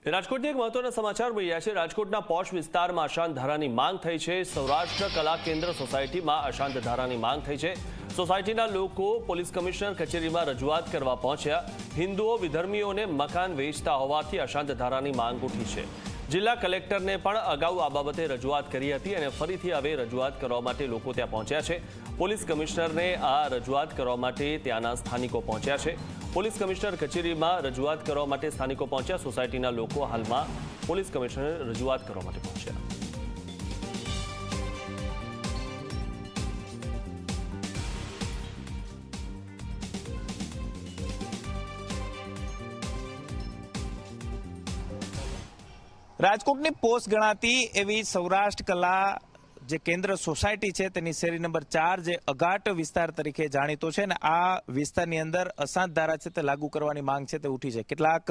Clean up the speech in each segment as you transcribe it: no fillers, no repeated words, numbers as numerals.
રાજકોટથી એક મહત્વના સમાચાર મળી રહ્યા છે। રાજકોટના પોશ વિસ્તારમાં અશાંત ધારાની માંગ થઈ છે। સૌરાષ્ટ્ર કલા કેન્દ્ર સોસાયટીમાં અશાંત ધારાની માંગ થઈ છે। સોસાયટીના લોકો પોલીસ કમિશનર કચેરીમાં રજૂઆત કરવા પહોંચ્યા। હિન્દુઓ વિધર્મીઓને મકાન વેચતા હોવાથી અશાંત ધારાની માંગ ઉઠી છે। જિલ્લા કલેક્ટરને પણ અગાઉ આ બાબતે રજૂઆત કરી હતી અને ફરીથી હવે રજૂઆત કરવા માટે લોકો ત્યાં પહોંચ્યા છે। પોલીસ કમિશનરને આ રજૂઆત કરવા માટે ત્યાંના સ્થાનિકો પહોંચ્યા છે। પોલીસ કમિશનર કચેરીમાં રજૂઆત કરવા માટે સ્થાનિકો પહોંચ્યા। સોસાયટીના લોકો હાલમાં પોલીસ કમિશનરને રજૂઆત કરવા માટે પહોંચ્યા। રાજકોટની પોસ્ટ ગણાતી એવી સૌરાષ્ટ્ર કલા જે કેન્દ્ર સોસાયટી છે તેની શેરી નંબર 4 જે અઘાટ વિસ્તાર તરીકે જાણીતો છે ને આ વિસ્તારની અંદર અશાંત ધારા છે તે લાગુ કરવાની માંગ છે તે ઉઠી છે। કેટલાક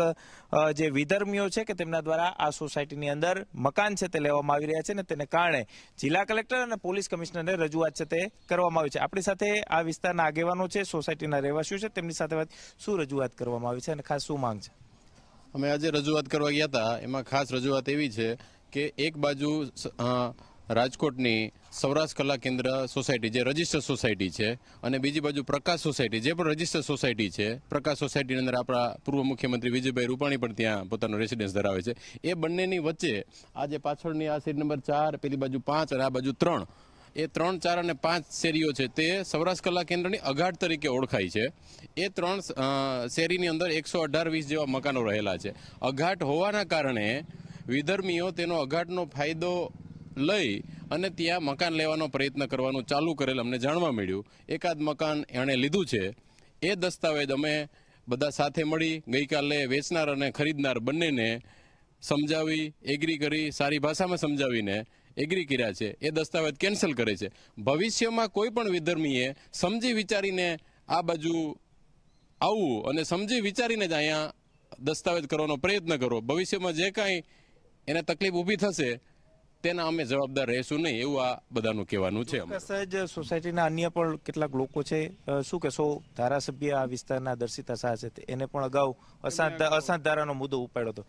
જે વિધર્મીઓ છે કે તેમના દ્વારા આ સોસાયટીની અંદર મકાન છે તે લેવામાં આવી રહ્યા છે ને તેને કારણે જિલ્લા કલેક્ટર અને પોલીસ કમિશનરને રજૂઆત છે તે કરવામાં આવી છે। આપણી સાથે આ વિસ્તારના આગેવાનો છે, સોસાયટીના રહેવાસીઓ છે, તેમની સાથે વાત શું રજૂઆત કરવામાં આવી છે અને ખાસ શું માંગ છે? અમે આજે રજૂઆત કરવા ગયા હતા, એમાં ખાસ રજૂઆત એવી છે કે એક બાજુ રાજકોટની સૌરાષ્ટ્ર કલા કેન્દ્ર સોસાયટી જે રજિસ્ટર સોસાયટી છે અને બીજી બાજુ પ્રકાશ સોસાયટી જે પણ રજિસ્ટર સોસાયટી છે। પ્રકાશ સોસાયટીની અંદર આપણા પૂર્વ મુખ્યમંત્રી વિજયભાઈ રૂપાણી પણ ત્યાં પોતાનો રેસિડેન્સ ધરાવે છે। એ બંનેની વચ્ચે આ જે પાછળની આ શેરી નંબર 4, પેલી બાજુ 5 અને આ બાજુ 3, એ 3, 4 અને 5 શેરીઓ છે તે સૌરાષ્ટ્ર કલા કેન્દ્રની અઘાટ તરીકે ઓળખાય છે। એ 3 શેરીની અંદર 118-20 જેવા મકાનો રહેલા છે। અઘાટ હોવાના કારણે વિધર્મીઓ તેનો અઘાટનો ફાયદો લઈ અને ત્યાં મકાન લેવાનો પ્રયત્ન કરવાનું ચાલુ કરેલ અમને જાણવા મળ્યું। એકાદ મકાન એણે લીધું છે। એ દસ્તાવેજ અમે બધા સાથે મળી ગઈકાલે વેચનાર અને ખરીદનાર બંનેને સમજાવી, એગ્રી કરી, સારી ભાષામાં સમજાવીને એગ્રી કર્યા છે। એ દસ્તાવેજ કેન્સલ કરે છે। ભવિષ્યમાં કોઈ પણ વિધર્મીએ સમજી વિચારીને આ બાજુ આવવું અને સમજી વિચારીને જ અહીંયા દસ્તાવેજ કરવાનો પ્રયત્ન કરો। ભવિષ્યમાં જે કાંઈ એને તકલીફ ઊભી થશે તેના અમે જવાબદાર રહેશું નહીં, એવું આ બધાનું કહેવાનું છે। સહજ સોસાયટીના અન્ય પણ કેટલાક લોકો છે, શું કહેશો? ધારાસભ્ય આ વિસ્તારના દર્શિતા શાહ છે, એને પણ અગાઉ અશાંત ધારાનો મુદ્દો ઉપાડ્યો હતો।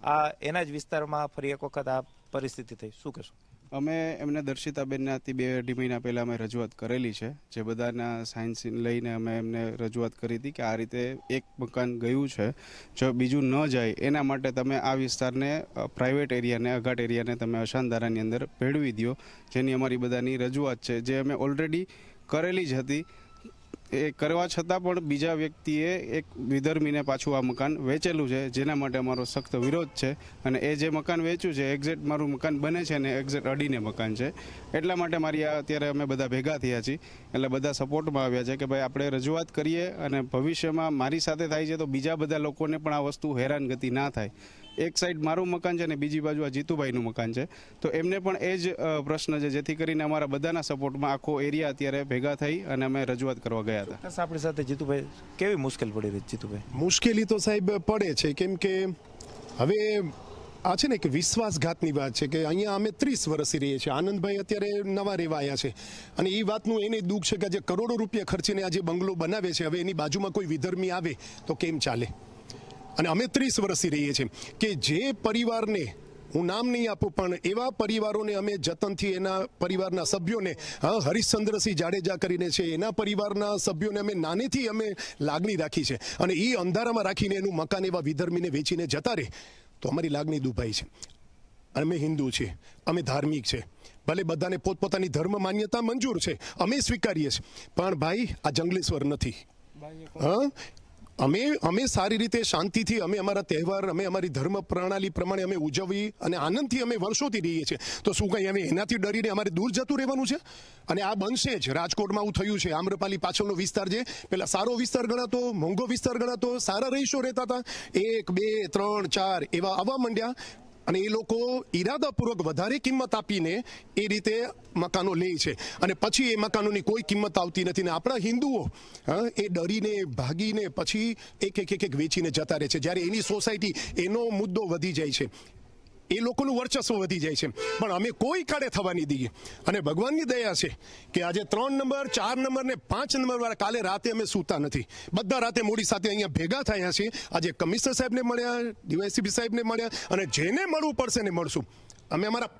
આ એના જ વિસ્તારમાં ફરી એક વખત આ પરિસ્થિતિ થઈ, શું કહેશો? અમે એમને દર્શિતાબેનનાથી 2-2.5 મહિના પહેલાં અમે રજૂઆત કરેલી છે, જે બધાના સાયન્સ લઈને અમે એમને રજૂઆત કરી હતી કે આ રીતે એક મકાન ગયું છે, જો બીજું ન જાય એના માટે તમે આ વિસ્તારને પ્રાઇવેટ એરિયાને, અઘાટ એરિયાને તમે અશાંત ધારાની અંદર ભેળવી દો, જેની અમારી બધાની રજૂઆત છે, જે અમે ઓલરેડી કરેલી જ હતી। એ કરવા છતાં પણ બીજા વ્યક્તિએ એક વિધર્મીને પાછું આ મકાન વેચેલું છે, જેના માટે અમારો સખ્ત વિરોધ છે। અને એ જે મકાન વેચ્યું છે એક્ઝેક્ટ મારું મકાન બને છે ને એક્ઝેક્ટ અડીને મકાન છે, એટલા માટે મારી આ અત્યારે અમે બધા ભેગા થયા છીએ, એટલે બધા સપોર્ટમાં આવ્યા છે કે ભાઈ આપણે રજૂઆત કરીએ અને ભવિષ્યમાં મારી સાથે થાય છે તો બીજા બધા લોકોને પણ આ વસ્તુ હેરાનગતિ ના થાય। એક સાઈડ મારું મકાન છે ને બીજી બાજુ આ જીતુભાઈનું મકાન છે, તો એમને પણ એ જ પ્રશ્ન છે, જેથી કરીને અમારા બધાના સપોર્ટમાં આખો એરિયા અત્યારે ભેગા થઈ અને અમે રજૂઆત કરવા ગયા હતા। આપણી સાથે જીતુભાઈ, કેવી મુશ્કેલ પડી રહી? જીતુભાઈ, મુશ્કેલી તો સાહેબ પડે છે, કેમ કે હવે આ છે ને કે વિશ્વાસઘાતની વાત છે કે અહીંયા અમે 30 વર્ષથી રહીએ છીએ। આનંદભાઈ અત્યારે નવા રહેવા આવ્યા છે અને એ વાતનું એને દુઃખ છે કે જે કરોડો રૂપિયા ખર્ચીને આ જે બંગલો બનાવે છે, હવે એની બાજુમાં કોઈ વિધર્મી આવે તો કેમ ચાલે? અને અમે 30 વર્ષથી રહીએ છીએ કે જે પરિવારને હું નામ નહીં આપું પણ એવા પરિવારોને અમે જતનથી એના પરિવારના સભ્યોને, હરીશચંદ્રસિંહ જાડેજા કરીને છે, એના પરિવારના સભ્યોને અમે નાનેથી અમે લાગણી રાખી છે અને એ અંધારામાં રાખીને એનું મકાન એવા વિધર્મીને વેચીને જતા રહે તો અમારી લાગણી દુભાઈ છે। અમે હિન્દુ છીએ, અમે ધાર્મિક છે, ભલે બધાને પોતપોતાની ધર્મ માન્યતા મંજૂર છે, અમે સ્વીકારીએ છીએ, પણ ભાઈ આ જંગલેશ્વર નથી। અમે સારી રીતે શાંતિથી અમે અમારા તહેવાર, અમે અમારી ધર્મ પ્રણાલી પ્રમાણે અમે ઉજવવી અને આનંદથી અમે વર્ષોથી રહીએ છીએ, તો શું કંઈ અમે એનાથી ડરીને અમારે દૂર જતું રહેવાનું છે? અને આ બનશે જ। રાજકોટમાં આવું થયું છે। આમ્રપાલી પાછળનો વિસ્તાર જે પેલા સારો વિસ્તાર ગણાતો, મોંઘો વિસ્તાર ગણાતો, સારા રહીશો રહેતા હતા, 1, 2, 3, 4 એવા આવવા માંડ્યા અને એ લોકો ઈરાદાપૂર્વક વધારે કિંમત આપીને એ રીતે મકાનો લે છે અને પછી એ મકાનોની કોઈ કિંમત આવતી નથી ને આપણા હિન્દુઓ એ ડરીને ભાગીને પછી એક વેચીને જતા રહે છે, જ્યારે એની સોસાયટી, એનો મુદ્દો વધી જાય છે। એ લોકોનું વર્ચસ્વ વધી જાય છે, પણ અમે કોઈ કાળે થવા નહીં દઈએ. અને ભગવાનની દયા છે કે આજે 3 નંબર 4 નંબર ને 5 નંબર વાળા કાલે રાતે અમે સૂતા નથી, બધા રાતે મોડી સાથે અહીંયા ભેગા થયા છીએ. આજે કમિશનર સાહેબને મળ્યા, ડીવાયસીપી સાહેબને મળ્યા, અને જેને મળવું પડશે ને મળશું. અમે અમારા